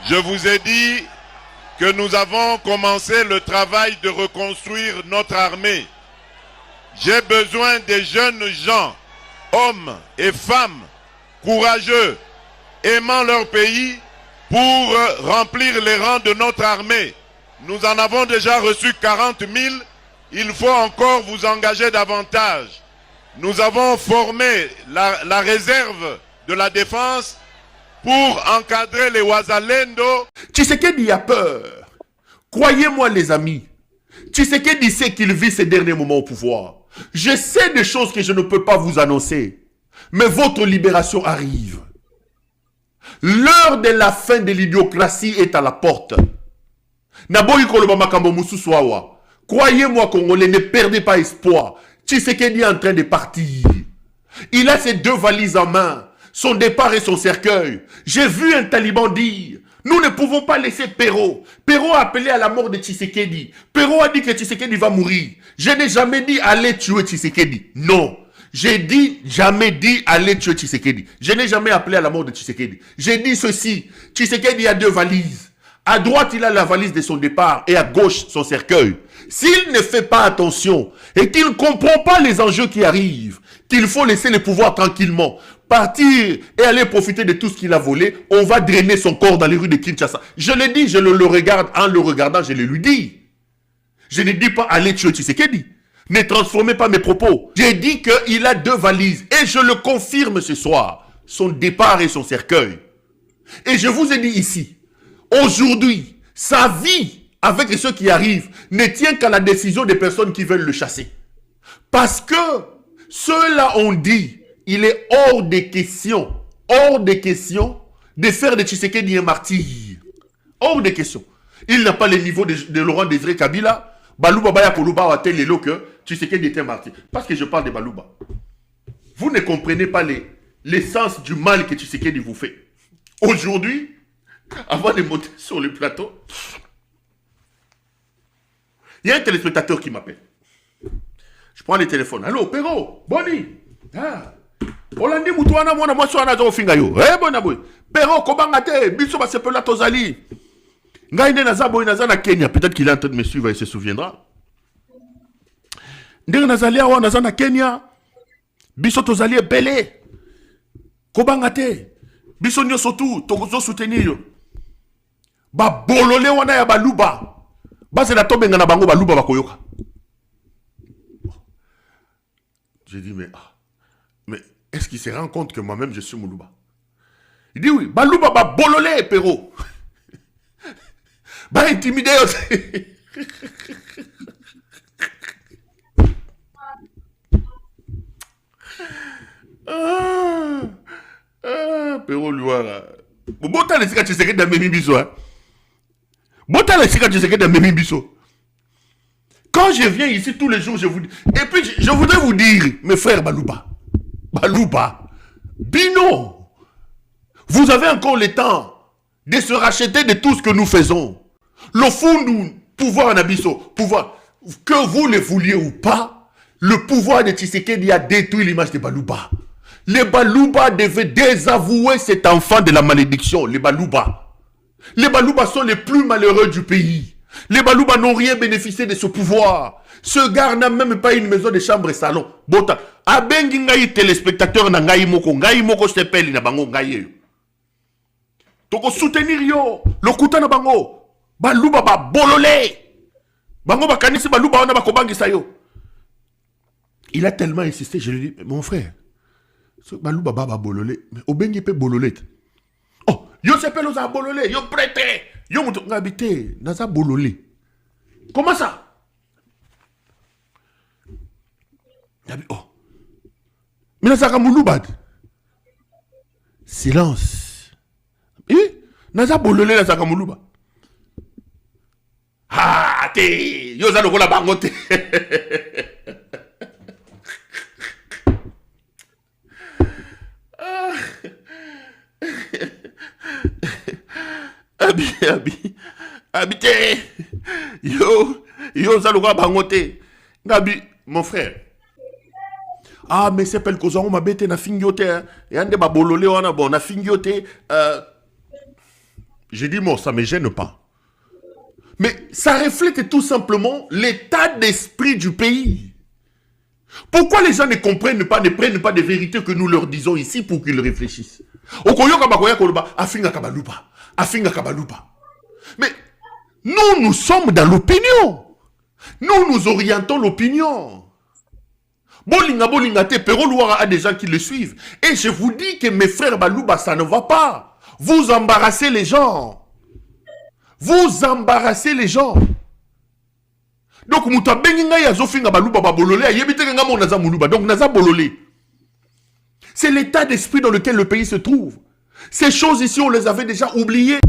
Je vous ai dit que nous avons commencé le travail de reconstruire notre armée. J'ai besoin des jeunes gens, hommes et femmes, courageux, aimant leur pays, pour remplir les rangs de notre armée. Nous en avons déjà reçu 40 000. Il faut encore vous engager davantage. Nous avons formé la réserve de la défense pour encadrer les Wazalendo. Tshisekedi a peur. Croyez-moi les amis. Tshisekedi sait qu'il vit ses derniers moments au pouvoir. Je sais des choses que je ne peux pas vous annoncer. Mais votre libération arrive. L'heure de la fin de l'idiocratie est à la porte. Croyez-moi Congolais, ne perdez pas espoir. Tshisekedi est en train de partir. Il a ses 2 valises en main. Son départ et son cercueil. J'ai vu un taliban dire, nous ne pouvons pas laisser Perrault. Perrault a appelé à la mort de Tshisekedi. Perrault a dit que Tshisekedi va mourir. Je n'ai jamais dit allez tuer Tshisekedi. Non. J'ai jamais dit allez tuer Tshisekedi. Je n'ai jamais appelé à la mort de Tshisekedi. J'ai dit ceci. Tshisekedi a 2 valises. À droite, il a la valise de son départ et à gauche, son cercueil. S'il ne fait pas attention et qu'il ne comprend pas les enjeux qui arrivent, qu'il faut laisser le pouvoir tranquillement, partir et aller profiter de tout ce qu'il a volé, on va drainer son corps dans les rues de Kinshasa. Je l'ai dit, je le regarde, en le regardant, je le lui dis. Je ne dis pas allez tuer Tshisekedi. Ne transformez pas mes propos. J'ai dit qu'il a 2 valises et je le confirme ce soir. Son départ et son cercueil. Et je vous ai dit ici, aujourd'hui, sa vie avec ceux qui arrivent ne tient qu'à la décision des personnes qui veulent le chasser. Parce que ceux-là ont dit, il est hors des questions de faire de Tshisekedi un martyr. Hors des questions. Il n'a pas le niveau de Laurent Désiré Kabila. Balouba Baya Koluba a tel élo que Tshisekedi était un martyr. Parce que je parle de Balouba. Vous ne comprenez pas l'essence du mal que Tshisekedi vous fait. Aujourd'hui, avant de monter sur le plateau, il y a un téléspectateur qui m'appelle. Je prends le téléphone. Allô, Perrault, Boni. Ah. Olandi Moutouana, moi, sois un finga yo. Eh, bon, aboy. Perrault, Kobangate, Bisso va s'appeler Tozali. Ngaïne Nazaboy Nazana Kenya. Peut-être qu'il est en train de me suivre et se souviendra. Ndere Nazalia wa Nazana Kenya. Bisso Tozali est belé. Kobangate. Bisso nyo sotu, Togozo soutenir. Ba bolole wana ya baluba. Ba c'est la tombe ngana bango baluba bakoyoka. J'ai dit mais est-ce qu'il se rend compte que moi-même je suis Moulouba? Il dit oui, baluba ba bolole Perrault. Ba intimidé aussi. Perrault lui voilà. Bon t'as les cicatrices de Memi Bisso. Bon t'as les cicatrices de Memi Bisso. Quand je viens ici tous les jours, je vous dis. Et puis je voudrais vous dire, mes frères Balouba, Bino, vous avez encore le temps de se racheter de tout ce que nous faisons. Le fond du pouvoir en abisso, pouvoir, que vous le vouliez ou pas, le pouvoir de Tshisekedi a détruit l'image de Balouba. Les Balouba devaient désavouer cet enfant de la malédiction, les Balouba. Les Balouba sont les plus malheureux du pays. Les Balouba n'ont rien bénéficié de ce pouvoir. Ce gars n'a même pas une maison de chambre et salon. Bota, abengi ngai téléspectateur na ngai moko sepeli na bango ngai. Toko soutenir yo, lokuta na bango. Balouba ba bololé. Bango ba kanisi Balouba wana ba kobangisa yo. Il a tellement insisté, je lui dis, mon frère, ce Balouba ba bololé, mais obengi pe bololé. Oh, yo sepelo za bololé, yo prêté. Yo muto ngabité, naza bololé. Comment ça? Oh. Mais naza Mouloubad. Silence. Eh? Naza bololé naza Moulouba. Ah, te, yo za lokola bangote. Habité. Yo, ça le bangote. Gabi, mon frère. Ah, mais c'est pas le cause, on m'a bêté na fingiote. Et ande ba bololé, on a bon, na fingiote. J'ai dit, bon, ça ne me gêne pas. Mais ça reflète tout simplement l'état d'esprit du pays. Pourquoi les gens ne comprennent pas, ne prennent pas des vérités que nous leur disons ici pour qu'ils réfléchissent? Mais nous sommes dans l'opinion. Nous orientons l'opinion. Bolinga bolinga te, Pero Louara a des gens qui le suivent. Et je vous dis que mes frères Balouba, ça ne va pas. Vous embarrassez les gens. Vous embarrassez les gens. Donc, mouta benginga ya zofinga Balouba babolole, ayebite nga mo naza muluba. Donc, naza bolole. C'est l'état d'esprit dans lequel le pays se trouve. Ces choses ici, on les avait déjà oubliées.